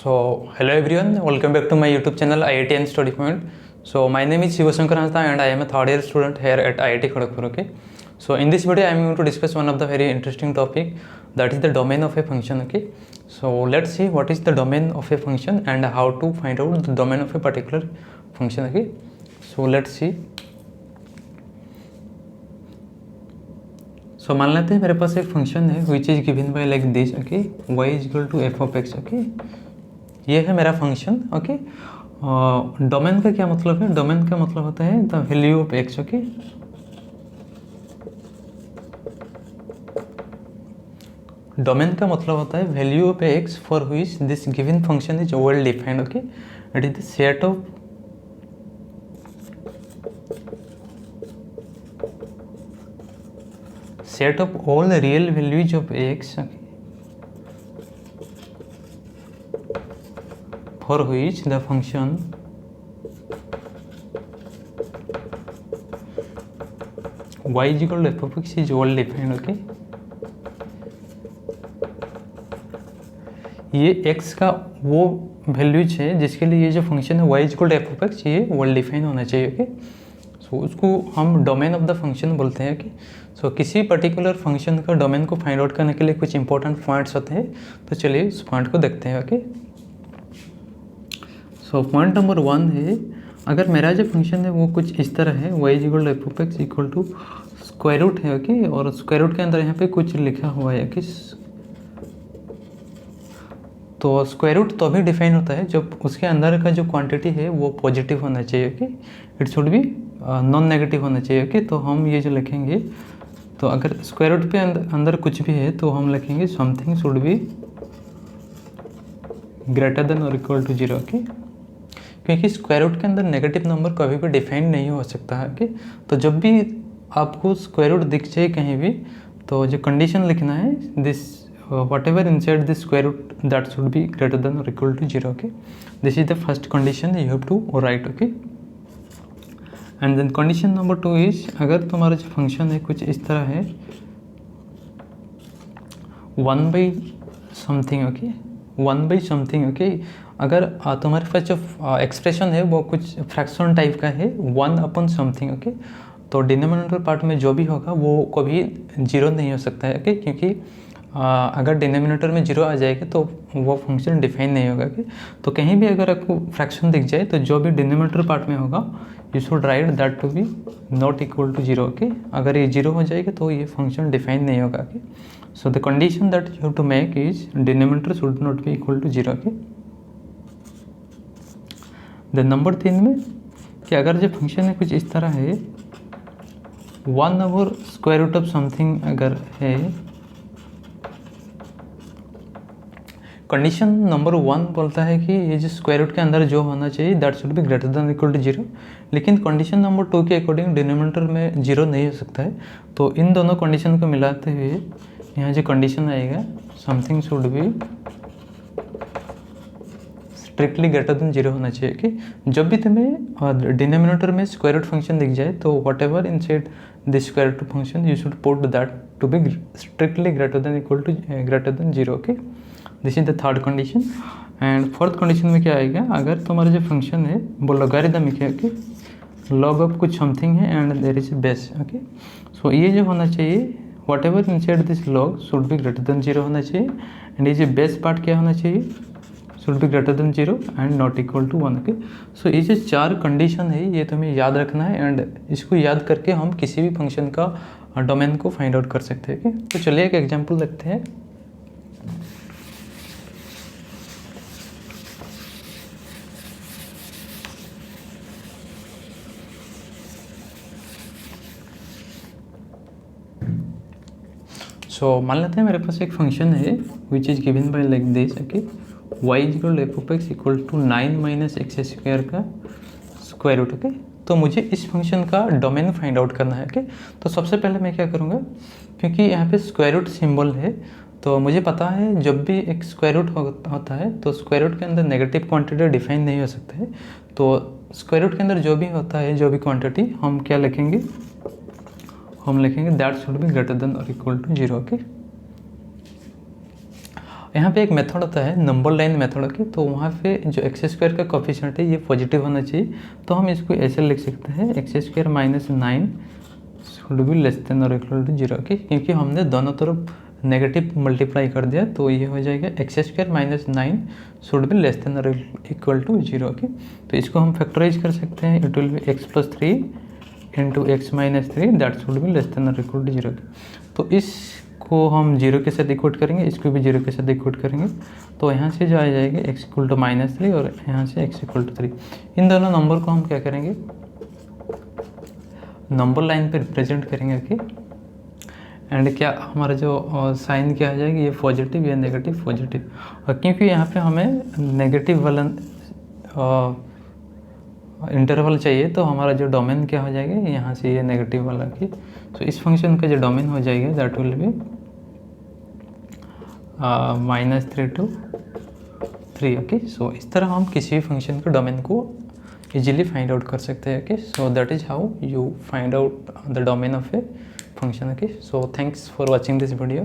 Hello everyone, welcome back to my YouTube channel IIT and Study Point. So my name is Shivashankar Hasta and I am a third year student here at IIT Kharagpur. Okay. So in this video I am going to discuss one of the very interesting topic, that is the domain of a function. Okay. So let's see what is the domain of a function and how to find out the domain of a particular function. Okay. So let's see. So मान लेते हैं मेरे पास एक function है which is given by like this. Okay, y is equal to f of x. Okay, ये है मेरा function. Okay, domain का क्या मतलब है? डोमेन का मतलब होता है the value of x. Okay, domain का मतलब होता है value of x for which this given function is well defined. Okay, it is the set of set of all the real values of x, okay, for which the function y is equal to f of x is well defined. okay, ये x का वो values है जिसके लिए ये जो function है y is equal to f of x, ये वेल डिफाइन होना चाहिए. ओके, सो उसको हम डोमेन ऑफ द फंक्शन बोलते हैं. कि सो किसी पर्टिकुलर फंक्शन का डोमेन को फाइंड आउट करने के लिए कुछ इंपॉर्टेंट पॉइंट्स होते हैं. तो चलिए उस पॉइंट को देखते हैं. ओके, सो पॉइंट नंबर 1 है, अगर मेरा जो फंक्शन है वो कुछ इस तरह है, y is equal to f of x equal to square root है. ओके, और स्क्वायर रूट के अंदर यहाँ पे कुछ लिखा हुआ है कि तो स्क्वायर रूट तो भी डिफाइन होता है जब उसके अंदर का जो क्वांटिटी है वो पॉजिटिव होना चाहिए. कि it should be non negative होना चाहिए. ओके, तो हम ये जो लिखेंगे, तो अगर स्क्वायर रूट पे अंदर कुछ भी है तो हम लिखेंगे something should be greater then और इक्वल टू 0. ओके, क्योंकि स्क्वायर रूट के अंदर नेगेटिव नंबर कभी भी डिफाइन नहीं हो सकता है. ओके, तो जब भी आपको स्क्वायर रूट दिख जाए कहीं भी, तो जो कंडीशन लिखना है this whatever inside this square root that should be greater than or equal to 0. okay, this is the first condition you have to write. okay, and then condition number 2 is, अगर तुम्हारा जो function है कुछ इस तरह है 1 by something. okay, 1 by something. okay, अगर तुम्हारे पास जो एक्सप्रेशन है वो कुछ फ्रैक्शन टाइप का है 1 upon something. okay, तो डिनोमिनेटर पार्ट में जो भी होगा वो कभी 0 नहीं हो सकता है. okay, क्योंकि अगर डिनोमिनेटर में 0 आ जाएगा तो वो फंक्शन डिफाइन नहीं होगा. कि तो कहीं भी अगर आपको फ्रैक्शन दिख जाए तो जो भी डिनोमिनेटर पार्ट में होगा you should write that to be not equal to 0. Okay, अगर ये 0 हो जाएगा तो ये फंक्शन डिफाइन नहीं होगा. कि so the condition that you have to make is denominator should not be equal to 0. Okay, then number 3 में कि अगर जो फंक्शन है कुछ इस तरह है 1 over square root of something अगर है, कंडीशन नंबर 1 बोलता है कि ये जो स्क्वायर रूट के अंदर जो होना चाहिए that should be greater than equal to 0. लेकिन कंडीशन नंबर 2 के अकॉर्डिंग डिनोमिनेटर में 0 नहीं हो सकता है. तो इन दोनों कंडीशन को मिलाते हुए यहाँ जो कंडीशन आएगा something should be strictly greater than 0 होना चाहिए. कि जब भी तुम्हें डिनोमिनेटर में स्क्वायर रूट फंक्शन दिख जाए तो whatever inside this square root function you should put that to be strictly greater than equal to greater than 0. Okay, this is the third condition. And fourth condition में क्या आएगा, अगर तुम्हारा जो function है वो लॉगरिथमिक है. कि लॉग ऑफ कुछ समथिंग है and there is base. Okay, so ये जो होना चाहिए whatever inside this log should be greater than 0 होना चाहिए. एंड ये जो बेस पार्ट क्या होना चाहिए, should be greater than 0 and not equal to 1. Okay, so ये जो 4 कंडीशन है ये तुम्हें याद रखना है एंड इसको याद करके हम किसी भी फंक्शन का डोमेन को फाइंड आउट कर सकते हैं. तो चलिए एक एग्जाम्पल देखते हैं. सो मान लेते हैं मेरे पास एक फंक्शन है which is given by like this. Okay, y is equal to f of x equal to 9 minus x square का स्क्वायर रूट. ओके, तो मुझे इस फंक्शन का डोमेन फाइंड आउट करना है. ओके, तो सबसे पहले मैं क्या करूँगा, क्योंकि यहाँ पे स्क्वायर रूट सिम्बल है तो मुझे पता है जब भी एक स्क्वायर रूट होता है तो स्क्वायर रूट के अंदर नेगेटिव क्वांटिटी डिफाइन नहीं हो सकता है. तो स्क्वायर रूट के अंदर जो भी होता है जो भी क्वांटिटी हम क्या लिखेंगे, हम लिखेंगे that should be greater then और इक्वल टू 0. ओके, यहाँ पे एक मेथड होता है नंबर लाइन मेथड की, तो वहाँ पे जो एक्स स्क्वायर का कोफिशिएंट है ये पॉजिटिव होना चाहिए। तो हम इसको ऐसे लिख सकते हैं x square minus 9 should be less than और इक्वल टू 0 की, क्योंकि हमने दोनों तरफ नेगेटिव मल्टीप्लाई कर दिया तो ये हो जाएगा x square minus 9 should be less than और इक्वल टू 0 की। तो इसको हम फैक्टराइज कर सकते हैं, it will be x plus 3 into x minus 3 that should be less than और इक्वल टू 0 की। तो इसको हम 0 के साथ इक्वेट करेंगे, इसको भी 0 के साथ इक्वेट करेंगे। तो यहाँ से जो आ जाएगा एक्स इक्वल टू माइनस 3 और यहाँ से एक्स इक्वल टू 3। इन दोनों नंबर को हम क्या करेंगे, नंबर लाइन पे रिप्रेजेंट करेंगे कि एंड क्या हमारा जो साइन क्या आ जाएगा, ये पॉजिटिव या नेगेटिव पॉजिटिव। और क्योंकि यहाँ पे हमें नेगेटिव वाला इंटरवल चाहिए तो हमारा जो डोमेन क्या हो जाएगा, यहाँ से ये नेगेटिव वाला की। तो इस फंक्शन का जो डोमेन हो जाएगा that will be -3 to 3। Okay, so इस तरह हम किसी भी फंक्शन के डोमेन को इजीली फाइंड आउट कर सकते हैं। Okay, so that is how you find out the domain of A function। Okay, so thanks for watching this video।